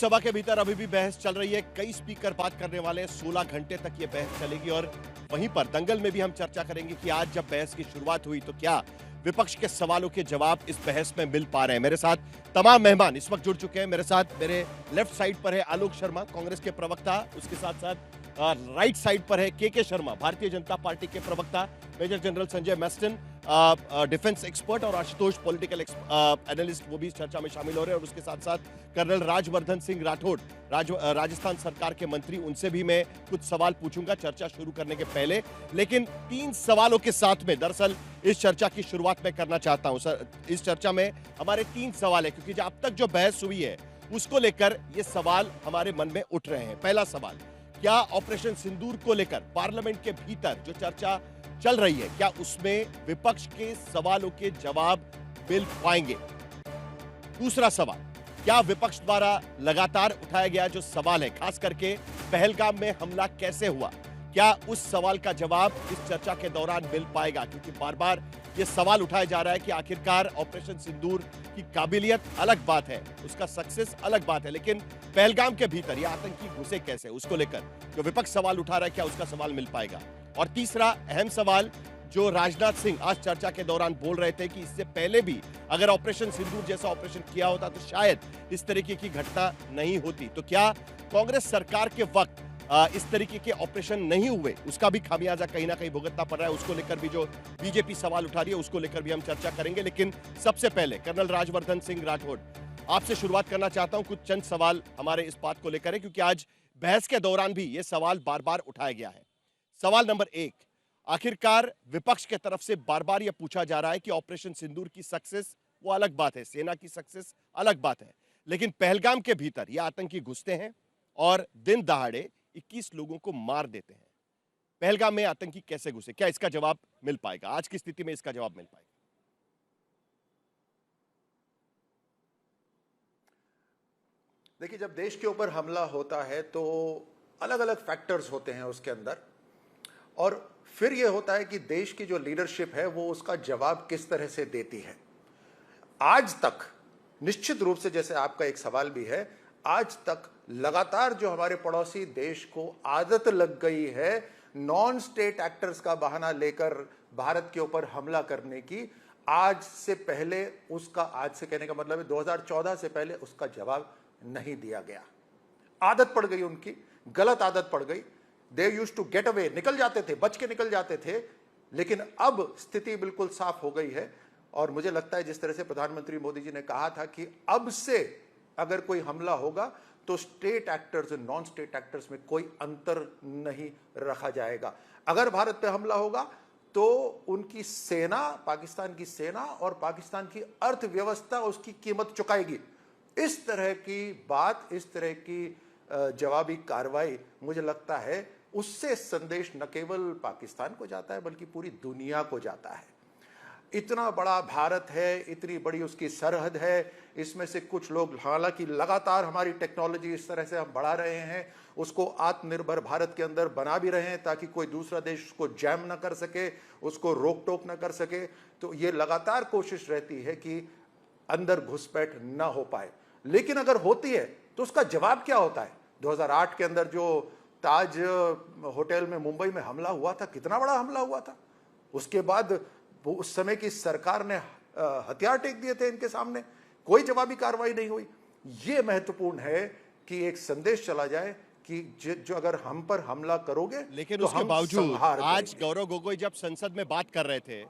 सभा के भीतर अभी भी बहस चल रही है। कई स्पीकर बात करने वाले हैं। 16 घंटे तक ये बहस चलेगी और वहीं पर दंगल में भी हम चर्चा करेंगे कि आज जब बहस की शुरुआत हुई तो क्या विपक्ष के सवालों के जवाब इस बहस में मिल पा रहे हैं। मेरे साथ तमाम मेहमान इस वक्त जुड़ चुके हैं। मेरे साथ मेरे लेफ्ट साइड पर है आलोक शर्मा, कांग्रेस के प्रवक्ता। उसके साथ साथ राइट साइड पर है के शर्मा, भारतीय जनता पार्टी के प्रवक्ता। Major general Sanjay Meston, defence expert, और आशुतोष पॉलिटिकल एनालिस्ट, वो भी इस चर्चा में शामिल हो रहे हैं। और उसके साथ साथ कर्नल राजवर्धन सिंह राठौड़, राजस्थान सरकार के मंत्री, उनसे भी मैं कुछ सवाल पूछूंगा चर्चा शुरू करने के पहले। लेकिन 3 सवालों के साथ में दरअसल इस चर्चा की शुरुआत मैं करना चाहता हूं। इस चर्चा में हमारे 3 सवाल है, क्योंकि अब तक जो बहस हुई है उसको लेकर ये सवाल हमारे मन में उठ रहे हैं। पहला सवाल, क्या ऑपरेशन सिंदूर को लेकर पार्लियामेंट के भीतर जो चर्चा चल रही है, क्या उसमें विपक्ष के सवालों के जवाब मिल पाएंगे? दूसरा सवाल, क्या विपक्ष द्वारा लगातार उठाया गया जो सवाल है, खास करके पहलगाम में हमला कैसे हुआ, क्या उस सवाल का जवाब इस चर्चा के दौरान मिल पाएगा? क्योंकि बार बार ये सवाल उठाया जा रहा है कि आखिरकार ऑपरेशन सिंदूर की काबिलियत अलग बात है, उसका सक्सेस अलग बात है, लेकिन पहलगाम के भीतर ये आतंकी घुसे कैसे, उसको लेकर जो विपक्ष सवाल उठा रहा है, क्या उसका सवाल मिल पाएगा? और तीसरा अहम सवाल, जो राजनाथ सिंह आज चर्चा के दौरान बोल रहे थे कि इससे पहले भी अगर ऑपरेशन सिंदूर जैसा ऑपरेशन किया होता तो शायद इस तरीके की घटना नहीं होती। तो क्या कांग्रेस सरकार के वक्त इस तरीके के ऑपरेशन नहीं हुए, उसका भी खामियाजा कहीं ना कहीं भुगतना पड़ रहा है? उसको लेकर भी जो बीजेपी सवाल उठा रही है उसको लेकर भी हम चर्चा करेंगे। लेकिन सबसे पहले कर्नल राजवर्धन सिंह राठौड़, आपसे शुरुआत करना चाहता हूं। कुछ चंद सवाल हमारे इस बात को लेकर है, क्योंकि आज बहस के दौरान भी यह सवाल बार बार उठाया गया है। सवाल नंबर 1, आखिरकार विपक्ष के तरफ से बार बार यह पूछा जा रहा है कि ऑपरेशन सिंदूर की सक्सेस वो अलग बात है, सेना की सक्सेस अलग बात है, लेकिन पहलगाम के भीतर ये आतंकी घुसते हैं और दिन दहाड़े 21 लोगों को मार देते हैं। पहलगाम में आतंकी कैसे घुसे, क्या इसका जवाब मिल पाएगा? आज की स्थिति में इसका जवाब मिल पाएगा? देखिए, जब देश के ऊपर हमला होता है तो अलग अलग फैक्टर्स होते हैं उसके अंदर, और फिर यह होता है कि देश की जो लीडरशिप है वो उसका जवाब किस तरह से देती है। आज तक निश्चित रूप से, जैसे आपका एक सवाल भी है, आज तक लगातार जो हमारे पड़ोसी देश को आदत लग गई है नॉन स्टेट एक्टर्स का बहाना लेकर भारत के ऊपर हमला करने की, आज से पहले उसका, आज से कहने का मतलब है 2014 से पहले उसका जवाब नहीं दिया गया। आदत पड़ गई उनकी, गलत आदत पड़ गई। They used to get away, निकल जाते थे, बच के निकल जाते थे। लेकिन अब स्थिति बिल्कुल साफ हो गई है, और मुझे लगता है जिस तरह से प्रधानमंत्री मोदी जी ने कहा था कि अब से अगर कोई हमला होगा तो स्टेट एक्टर्स और नॉन स्टेट एक्टर्स में कोई अंतर नहीं रखा जाएगा। अगर भारत पे हमला होगा तो उनकी सेना, पाकिस्तान की सेना और पाकिस्तान की अर्थव्यवस्था उसकी कीमत चुकाएगी। इस तरह की बात, इस तरह की जवाबी कार्रवाई, मुझे लगता है उससे संदेश न केवल पाकिस्तान को जाता है बल्कि पूरी दुनिया को जाता है। इतना बड़ा भारत है, इतनी बड़ी उसकी सरहद है, इसमें से कुछ लोग, हालांकि लगातार हमारी टेक्नोलॉजी इस तरह से हम बढ़ा रहे हैं, उसको आत्मनिर्भर भारत के अंदर बना भी रहे हैं ताकि कोई दूसरा देश उसको जैम ना कर सके, उसको रोक टोक ना कर सके। तो ये लगातार कोशिश रहती है कि अंदर घुसपैठ ना हो पाए। लेकिन अगर होती है तो उसका जवाब क्या होता है? 2008 के अंदर जो ताज होटल में मुंबई में हमला हुआ था, कितना बड़ा हमला हुआ था। उसके बाद उस समय की सरकार ने हथियार टेक दिए थे इनके सामने, कोई जवाबी कार्रवाई नहीं हुई। ये महत्वपूर्ण है कि एक संदेश चला जाए कि जो अगर हम पर हमला करोगे, लेकिन तो उसके हम बावजूद संहार आज करेंगे। गौरव गोगोई जब संसद में बात कर रहे थे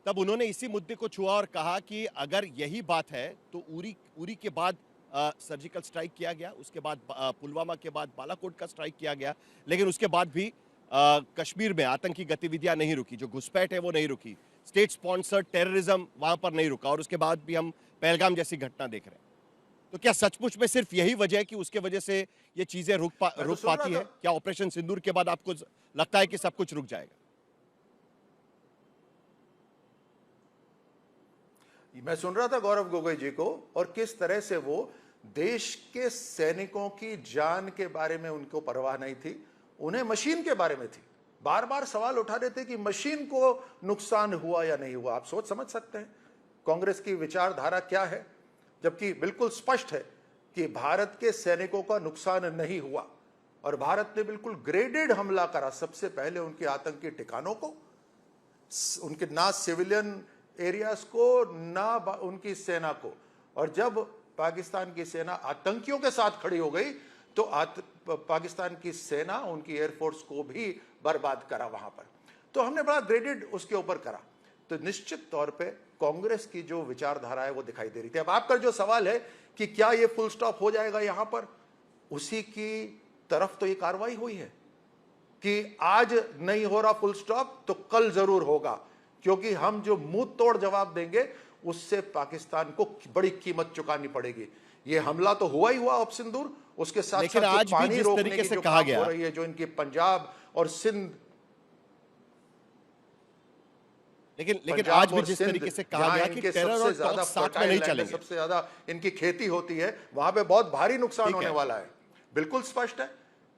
तब उन्होंने इसी मुद्दे को छुआ और कहा कि अगर यही बात है तो उरी के बाद सर्जिकल स्ट्राइक किया गया, उसके बाद पुलवामा के बाद बालाकोट का स्ट्राइक किया गया, लेकिन उसके बाद भी कश्मीर में आतंकी गतिविधियां नहीं रुकी, जो घुसपैठ है वो नहीं रुकी, स्टेट स्पॉन्सर्ड टेररिज्म वहां पर नहीं रुका, और उसके बाद भी हम पहलगाम जैसी घटना देख रहे हैं। तो क्या सचमुच में सिर्फ यही वजह है कि उसके वजह से ये चीजें रुक पाती है? क्या ऑपरेशन सिंदूर के बाद आपको लगता है कि सब कुछ रुक जाएगा? मैं सुन रहा था गौरव गोगोई जी को, और किस तरह से वो देश के सैनिकों की जान के बारे में उनको परवाह नहीं थी, उन्हें मशीन के बारे में थी। बार बार सवाल उठा रहे थे कि मशीन को नुकसान हुआ या नहीं हुआ। आप सोच समझ सकते हैं कांग्रेस की विचारधारा क्या है, जबकि बिल्कुल स्पष्ट है कि भारत के सैनिकों का नुकसान नहीं हुआ और भारत ने बिल्कुल ग्रेडेड हमला करा सबसे पहले उनके आतंकी ठिकानों को, उनके ना सिविलियन एरियाज को ना उनकी सेना को। और जब पाकिस्तान की सेना आतंकियों के साथ खड़ी हो गई तो पाकिस्तान की सेना उनकी एयरफोर्स को भी बर्बाद करा वहां पर। तो हमने बड़ा ग्रेडेड उसके ऊपर करा। तो निश्चित तौर पे कांग्रेस की जो विचारधारा है वो दिखाई दे रही थी। अब आपका जो सवाल है कि क्या ये फुल स्टॉप हो जाएगा यहां पर, उसी की तरफ तो ये कार्रवाई हुई है कि आज नहीं हो रहा फुल स्टॉप तो कल जरूर होगा, क्योंकि हम जो मुंह तोड़ जवाब देंगे उससे पाकिस्तान को बड़ी कीमत चुकानी पड़ेगी। ये हमला तो हुआ ही हुआ ऑप सिंदूर, उसके साथ लेकिन साथ आज भी पानी जिस रोकने तरीके की से जो कहा काम गया हो रही है, जो इनकी पंजाब और सिंध, लेकिन आज भी जिस तरीके से कहा गया कि टेरर और टॉक्स साथ में नहीं चलेंगे, सबसे ज्यादा इनकी खेती होती है, वहां पे बहुत भारी नुकसान होने वाला है। बिल्कुल स्पष्ट है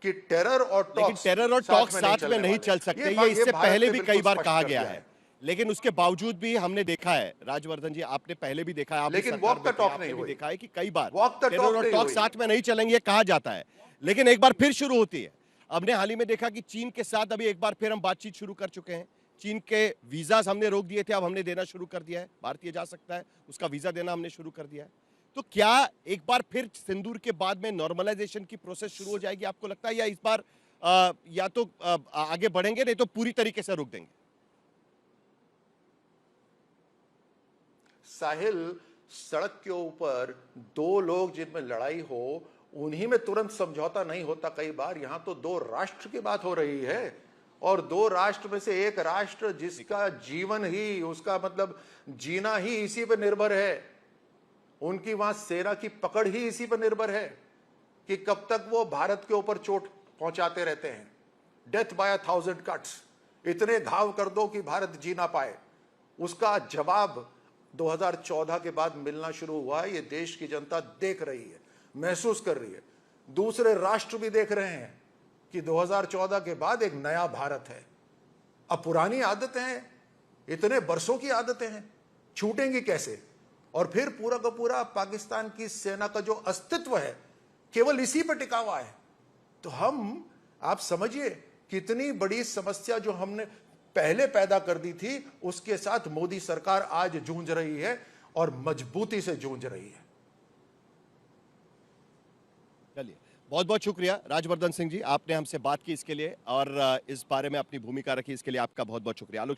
कि टेरर और टॉक्स साथ में नहीं चल सकते। ये इससे पहले भी कई बार कहा गया है, लेकिन उसके बावजूद भी हमने देखा है, राजवर्धन जी आपने पहले भी देखा है, लेकिन वॉक द टॉक नहीं हुई। देखा है कि कई बार टेरर और टॉक साथ में नहीं चलेंगे कहा जाता है, लेकिन एक बार फिर शुरू होती है। हमने हाल ही में देखा कि चीन के साथ अभी एक बार फिर हम बातचीत शुरू कर चुके हैं। चीन के वीजास हमने रोक दिए थे, अब हमने देना शुरू कर दिया है। भारतीय जा सकता है, उसका वीजा देना हमने शुरू कर दिया है। तो क्या एक बार फिर सिंदूर के बाद में नॉर्मलाइजेशन की प्रोसेस शुरू हो जाएगी, आपको लगता है, या इस बार या तो आगे बढ़ेंगे नहीं तो पूरी तरीके से रोक देंगे? साहिल, सड़क के ऊपर दो लोग जिनमें लड़ाई हो उन्हीं में तुरंत समझौता नहीं होता। कई बार यहां तो दो राष्ट्र की बात हो रही है, और दो राष्ट्र में से एक राष्ट्र जिसका जीवन ही, उसका मतलब जीना ही इसी पर निर्भर है, उनकी वहां सेना की पकड़ ही इसी पर निर्भर है कि कब तक वो भारत के ऊपर चोट पहुंचाते रहते हैं। डेथ बाय 1000 कट्स, इतने घाव कर दो कि भारत जी ना पाए। उसका जवाब 2014 के बाद मिलना शुरू हुआ है। ये देश की जनता देख रही है, महसूस कर रही है, दूसरे राष्ट्र भी देख रहे हैं कि 2014 के बाद एक नया भारत है। अब पुरानी आदतें हैं, इतने बरसों की आदतें हैं, छूटेंगी कैसे? और फिर पूरा का पूरा पाकिस्तान की सेना का जो अस्तित्व है केवल इसी पर टिका हुआ है। तो हम, आप समझिए कितनी बड़ी समस्या जो हमने पहले पैदा कर दी थी, उसके साथ मोदी सरकार आज जूझ रही है और मजबूती से जूझ रही है। चलिए, बहुत बहुत शुक्रिया राजवर्धन सिंह जी, आपने हमसे बात की इसके लिए और इस बारे में अपनी भूमिका रखी, इसके लिए आपका बहुत बहुत शुक्रिया।